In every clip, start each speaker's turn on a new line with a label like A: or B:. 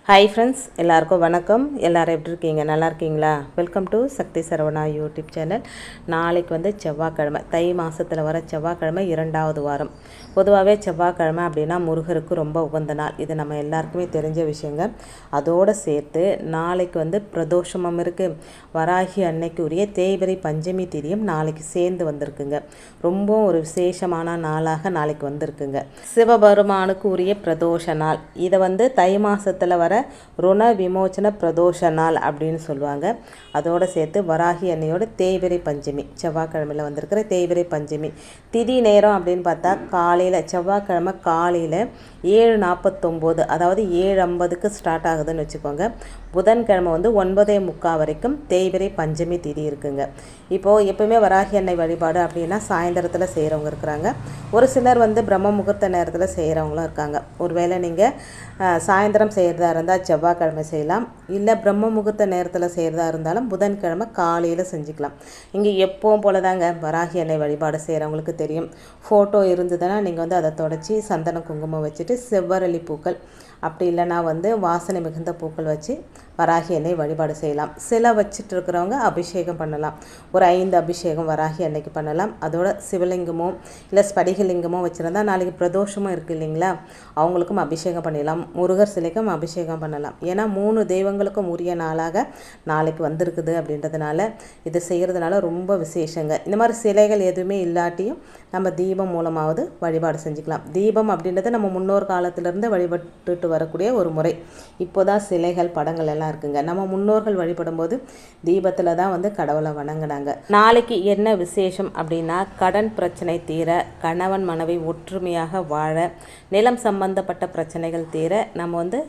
A: Hi friends, எல்லாருக்கும் வணக்கம். எல்லோரும் எப்படி இருக்கீங்க? நல்லா இருக்கீங்களா? Welcome to Sakthi Saravana YouTube channel. நாளைக்கு வந்து செவ்வாய்க்கிழமை, தை மாதத்தில் வர செவ்வாய்க்கிழமை 2வது வாரம். பொதுவாகவே செவ்வாய்க்கிழமை அப்படின்னா முருகருக்கு ரொம்ப உகந்த நாள். இது நம்ம எல்லாருக்குமே தெரிஞ்ச விஷயங்க. அதோடு சேர்த்து நாளைக்கு வந்து பிரதோஷமும் இருக்குது. வராகி அன்னைக்கு உரிய தேய்பிறை பஞ்சமி திதியும் நாளைக்கு சேர்ந்து வந்திருக்குங்க. ரொம்ப ஒரு விசேஷமான நாளாக நாளைக்கு வந்திருக்குங்க. சிவபெருமானுக்கு உரிய பிரதோஷ நாள். இதை வந்து தை மாதத்தில் வர ருண விமோச்சன பிரதோஷ நாள் அப்படின்னு சொல்லுவாங்க. அதோடு சேர்த்து வராகி அன்னையோட தேய்பிறை பஞ்சமி, செவ்வாய்க்கிழமையில் வந்திருக்கிற தேய்பிறை பஞ்சமி திதி நேரம் அப்படின்னு பார்த்தா காலையில், செவ்வாய்க்கிழமை காலையில் 7:49, அதாவது 7:50க்கு ஸ்டார்ட் ஆகுதுன்னு வச்சுக்கோங்க. புதன்கிழமை வந்து 9:45 வரைக்கும் தேய்பிறை பஞ்சமி திதி இருக்குங்க. இப்போது எப்பவுமே வராகி அன்னை வழிபாடு அப்படின்னா சாயந்தரத்தில் செய்கிறவங்க இருக்கிறாங்க. ஒரு சிலர் வந்து பிரம்ம முகூர்த்த நேரத்தில் செய்கிறவங்களும் இருக்காங்க. ஒருவேளை நீங்கள் சாயந்தரம் செய்கிறதா இருந்தால் செவ்வாய்க்கிழமை செய்யலாம். இல்லை பிரம்ம முகூர்த்த நேரத்தில் செய்கிறதா இருந்தாலும் புதன்கிழமை காலையில் செஞ்சுக்கலாம். இங்கே எப்பவும் போல தாங்க வராகி அன்னை வழிபாடு செய்கிறவங்களுக்கு தெரியும். ஃபோட்டோ இருந்ததுன்னா நீங்கள் வந்து அதை தொடச்சி சந்தனம் குங்குமம் வச்சுட்டு செவ்வரளி பூக்கள், அப்படி இல்லைனா வந்து வாசனை மிகுந்த பூக்கள் வச்சு வராகி அன்னை வழிபாடு செய்யலாம். சில வச்சுட்டு இருக்கிறவங்க அபிஷேகம் பண்ணலாம். ஒரு 5 அபிஷேகம் வராகி அன்னைக்கு பண்ணலாம். அதோட சிவலிங்கமோ இல்லை ஸ்படிகலிங்கமோ வச்சுருந்தா நாளைக்கு பிரதோஷமும் இருக்குது இல்லைங்களா, அவங்களுக்கும் அபிஷேகம் பண்ணிடலாம். முருகர் சிலைக்கும் அபிஷேகம் பண்ணலாம். ஏன்னா 3 தெய்வங்களுக்கும் உரிய நாளாக நாளைக்கு வந்திருக்குது. அப்படின்றதுனால இது செய்கிறதுனால ரொம்ப விசேஷங்க. இந்த மாதிரி சிலைகள் எதுவுமே இல்லாட்டியும் நம்ம தீபம் மூலமாவது வழிபாடு செஞ்சுக்கலாம். தீபம் அப்படின்றது நம்ம முன்னோர் காலத்திலேருந்து வழிபட்டுட்டு வரக்கூடிய ஒரு முறை. இப்போ தான் சிலைகள் படங்கள் எல்லாம் இருக்குங்க. நம்ம முன்னோர்கள் வழிபடும் போது தீபத்தில் தான் வந்து கடவுளை வணங்கினாங்க. நாளைக்கு என்ன விசேஷம் அப்படின்னா, கடன் பிரச்சனை தீர, கணவன் மனைவி ஒற்றுமையாக வாழ, நிலம் சம்பந்தப்பட்ட பிரச்சனைகள் தீர நம்ம வந்து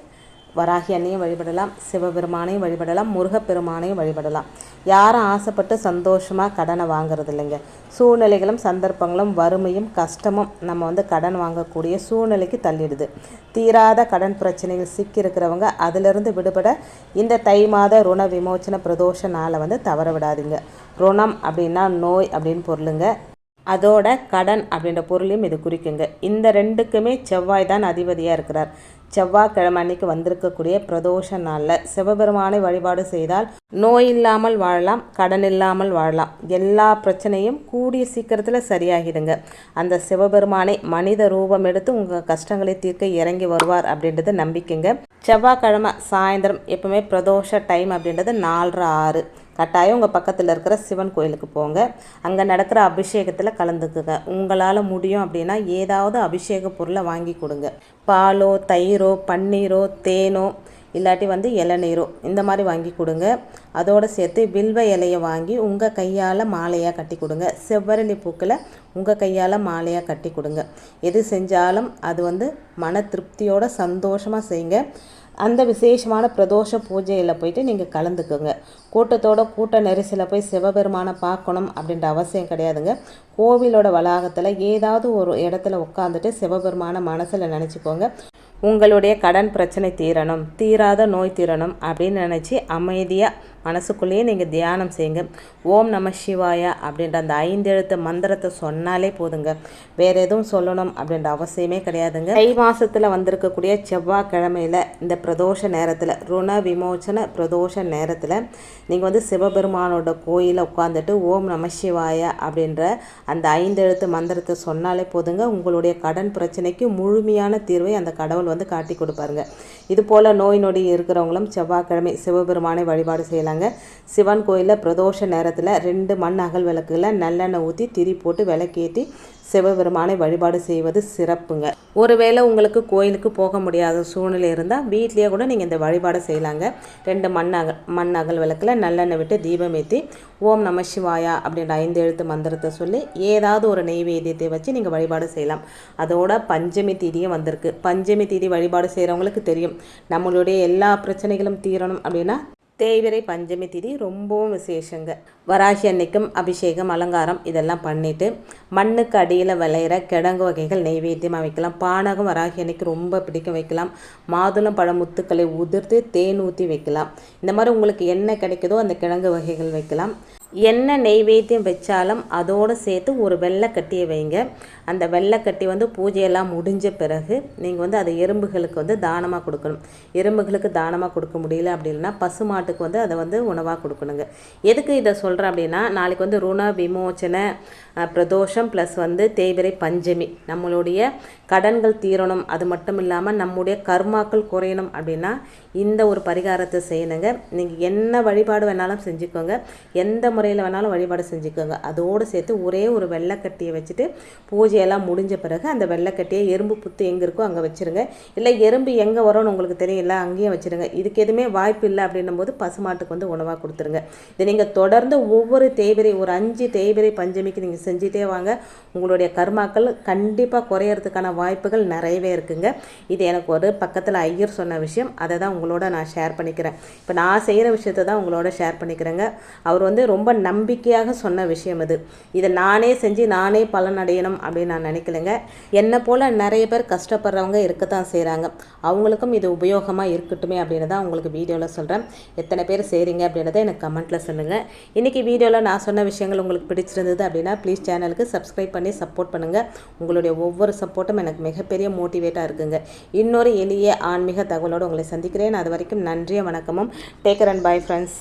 A: வராகி அன்னையும் வழிபடலாம், சிவபெருமானையும் வழிபடலாம், முருகப்பெருமானையும் வழிபடலாம். யாரும் ஆசைப்பட்டு சந்தோஷமாக கடனை வாங்குறது இல்லைங்க. சூழ்நிலைகளும் சந்தர்ப்பங்களும் வறுமையும் கஷ்டமும் நம்ம வந்து கடன் வாங்கக்கூடிய சூழ்நிலைக்கு தள்ளிடுது. தீராத கடன் பிரச்சனைகள் சிக்கியிருக்கிறவங்க அதிலிருந்து விடுபட இந்த தை மாத ருண விமோச்சன பிரதோஷ நாளை வந்து தவற விடாதீங்க. ருணம் அப்படின்னா நோய் அப்படின்னு பொருளுங்க. அதோட கடன் அப்படின்ற பொருளையும் இது குறிக்குங்க. இந்த ரெண்டுக்குமே செவ்வாய் தான் அதிபதியாக இருக்கிறார். செவ்வாய்க்கிழமை அன்னைக்கு வந்திருக்கக்கூடிய பிரதோஷ நாளில் சிவபெருமானை வழிபாடு செய்தால் நோய் இல்லாமல் வாழலாம், கடன் இல்லாமல் வாழலாம். எல்லா பிரச்சனையும் கூடிய சீக்கிரத்தில் சரியாகிடுங்க. அந்த சிவபெருமானை மனித ரூபம் எடுத்து உங்கள் கஷ்டங்களை தீர்க்க இறங்கி வருவார் அப்படின்றது நம்பிக்கைங்க. செவ்வாய்க்கிழமை சாயந்தரம் எப்பவுமே பிரதோஷ டைம் அப்படின்றது 4:30, 6. கட்டாயம் உங்கள் பக்கத்தில் இருக்கிற சிவன் கோயிலுக்கு போங்க. அங்கே நடக்கிற அபிஷேகத்தில் கலந்துக்குங்க. உங்களால் முடியும் அப்படின்னா ஏதாவது அபிஷேக பொருளை வாங்கி கொடுங்க. பாலோ, தயிரோ, பன்னீரோ, தேனோ, இல்லாட்டி வந்து இளநீரோ இந்த மாதிரி வாங்கி கொடுங்க. அதோடு சேர்த்து வில்வ இலையை வாங்கி உங்கள் கையால் மாலையாக கட்டி கொடுங்க. செவ்வரளி பூக்களை உங்கள் கையால் மாலையாக கட்டி கொடுங்க. எது செஞ்சாலும் அது வந்து மன திருப்தியோட சந்தோஷமாக செய்யுங்க. அந்த விசேஷமான பிரதோஷ பூஜையில் போயிட்டு நீங்கள் கலந்துக்குங்க. கூட்ட நெரிசலில் போய் சிவபெருமானை பார்க்கணும் அப்படின்ற அவசியம் கிடையாதுங்க. கோவிலோட வளாகத்தில் ஏதாவது ஒரு இடத்துல உட்காந்துட்டு சிவபெருமானை மனசில் நினச்சிக்கோங்க. உங்களுடைய கடன் பிரச்சனை தீரணும், தீராத நோய் தீரணும் அப்படின்னு நினச்சி அமைதியாக மனசுக்குள்ளேயே நீங்கள் தியானம் செய்யுங்க. ஓம் நம சிவாயா அப்படின்ற அந்த 5 எழுத்து மந்திரத்தை சொன்னாலே போதுங்க. வேறு எதுவும் சொல்லணும் அப்படின்ற அவசியமே கிடையாதுங்க. தை மாதத்தில் வந்திருக்கக்கூடிய செவ்வாய்க்கிழமையில் இந்த பிரதோஷ நேரத்தில், ருண விமோச்சன பிரதோஷ நேரத்தில் நீங்கள் வந்து சிவபெருமானோட கோயிலில் உட்காந்துட்டு ஓம் நம சிவாயா அப்படின்ற அந்த 5 எழுத்து மந்திரத்தை சொன்னாலே போதுங்க. உங்களுடைய கடன் பிரச்சனைக்கு முழுமையான தீர்வை அந்த கடவுள் வந்து காட்டி கொடுப்பாருங்க. இது போல் நோய் நொடி இருக்கிறவங்களும் செவ்வாய்க்கிழமை சிவபெருமானை வழிபாடு செய்யலாங்க. சிவன் கோயிலில் பிரதோஷ நேரத்தில் 2 மண் அகல் விளக்குல நல்லெண்ணெய் ஊற்றி திரி போட்டு விளக்கேற்றி சிவபெருமானை வழிபாடு செய்வது சிறப்புங்க. ஒருவேளை உங்களுக்கு கோயிலுக்கு போக முடியாத சூழ்நிலை இருந்தால் வீட்லேயே கூட நீங்கள் இந்த வழிபாடு செய்யலாங்க. 2 மண் அகல் விளக்கில் நல்லெண்ணெய் விட்டு தீபம் ஏற்றி ஓம் நம சிவாயா அப்படின்ற 5 எழுத்து மந்திரத்தை சொல்லி ஏதாவது ஒரு நெய்வேத்தியத்தை வச்சு நீங்கள் வழிபாடு செய்யலாம். அதோட பஞ்சமி தீதியும் வந்திருக்கு. பஞ்சமி தீதி வழிபாடு செய்கிறவங்களுக்கு தெரியும், நம்மளுடைய எல்லா பிரச்சனைகளும் தீரணும் அப்படின்னா தேய்பிறை பஞ்சமி திதி ரொம்பவும் விசேஷங்க. வராகி அன்னைக்கும் அபிஷேகம், அலங்காரம் இதெல்லாம் பண்ணிவிட்டு மண்ணுக்கு அடியில் விளையிற கிழங்கு வகைகள் நெய்வேத்தியமாக வைக்கலாம். பானகம் வராகி அன்னைக்கு ரொம்ப பிடிக்கும், வைக்கலாம். மாதுளம் பழ முத்துக்களை உதிர்த்து தேன் ஊற்றி வைக்கலாம். இந்த மாதிரி உங்களுக்கு என்ன கிடைக்குதோ அந்த கிழங்கு வகைகள் வைக்கலாம். என்ன நெய்வேத்தியம் வச்சாலும் அதோடு சேர்த்து ஒரு வெள்ளைக்கட்டியை வைங்க. அந்த வெள்ளைக்கட்டி பூஜையெல்லாம் முடிஞ்ச பிறகு நீங்கள் அதை எறும்புகளுக்கு தானமாக கொடுக்கணும். எறும்புகளுக்கு தானமாக கொடுக்க முடியல அப்படின்னா பசுமாட்டுக்கு அதை உணவாக கொடுக்கணுங்க. எதுக்கு இதை சொல்கிறேன் அப்படின்னா, நாளைக்கு ருண விமோச்சன பிரதோஷம் ப்ளஸ் தேய்பிறை பஞ்சமி, நம்மளுடைய கடன்கள் தீரணும். அது மட்டும் இல்லாமல் நம்முடைய கர்மாக்கள் குறையணும் அப்படின்னா இந்த ஒரு பரிகாரத்தை செய்யணுங்க. நீங்கள் என்ன வழிபாடு வேணாலும் செஞ்சுக்கோங்க, எந்த முறையில் வேணாலும் வழிபாடு செஞ்சுக்கோங்க. அதோடு சேர்த்து ஒரே ஒரு வெள்ளைக்கட்டியை வச்சுட்டு பூஜையெல்லாம் முடிஞ்ச பிறகு அந்த வெள்ளைக்கட்டியை எறும்பு புத்து எங்கே இருக்கோ அங்கே வச்சுருங்க. இல்லை எறும்பு எங்கே வரும்னு உங்களுக்கு தெரியல, அங்கேயும் வச்சுருங்க. இதுக்கு எதுவுமே வாய்ப்பு இல்லை அப்படின்னும் போது பசுமாட்டுக்கு உணவாக கொடுத்துருங்க. இதை நீங்கள் தொடர்ந்து ஒவ்வொரு தேய்பிறை ஒரு 5 தேய்பிறை பஞ்சமிக்கு நீங்கள் செஞ்சுட்டே வாங்க. உங்களுடைய கர்மாக்கள் கண்டிப்பாக குறையறதுக்கான வாய்ப்புகள் நிறையவே இருக்குங்க. இது எனக்கு ஒரு பக்கத்தில் ஐயர் சொன்ன விஷயம், அதை தான் உங்களோட நான் ஷேர் பண்ணிக்கிறேன். இப்போ நான் செய்கிற விஷயத்தை தான் உங்களோட ஷேர் பண்ணிக்கிறேங்க. அவர் ரொம்ப நம்பிக்கையாக சொன்ன விஷயம் இது. இதை நானே செஞ்சு நானே பலன் அடையணும் அப்படின்னு நான் நினைக்கலைங்க. என்னை போல் நிறைய பேர் கஷ்டப்படுறவங்க இருக்கத்தான் செய்கிறாங்க. அவங்களுக்கும் இது உபயோகமாக இருக்கட்டுமே அப்படின்னு தான் உங்களுக்கு வீடியோவில் சொல்கிறேன். எத்தனை பேர் செய்கிறீங்க அப்படின்றத எனக்கு கமெண்ட்டில் சொல்லுங்கள். இன்றைக்கி வீடியோவில் நான் சொன்ன விஷயங்கள் உங்களுக்கு பிடிச்சிருந்தது அப்படின்னா ப்ளீஸ் சேனலுக்கு சப்ஸ்கிரைப் பண்ணி சப்போர்ட் பண்ணுங்கள். உங்களுடைய ஒவ்வொரு சப்போர்ட்டும் எனக்கு மிகப்பெரிய மோட்டிவேட்டாக இருக்குங்க. இன்னொரு எளிய ஆன்மீக தகவலோடு உங்களை சந்திக்கிறேன். அது வரைக்கும் நன்றிய வணக்கமும். Take care and bye friends.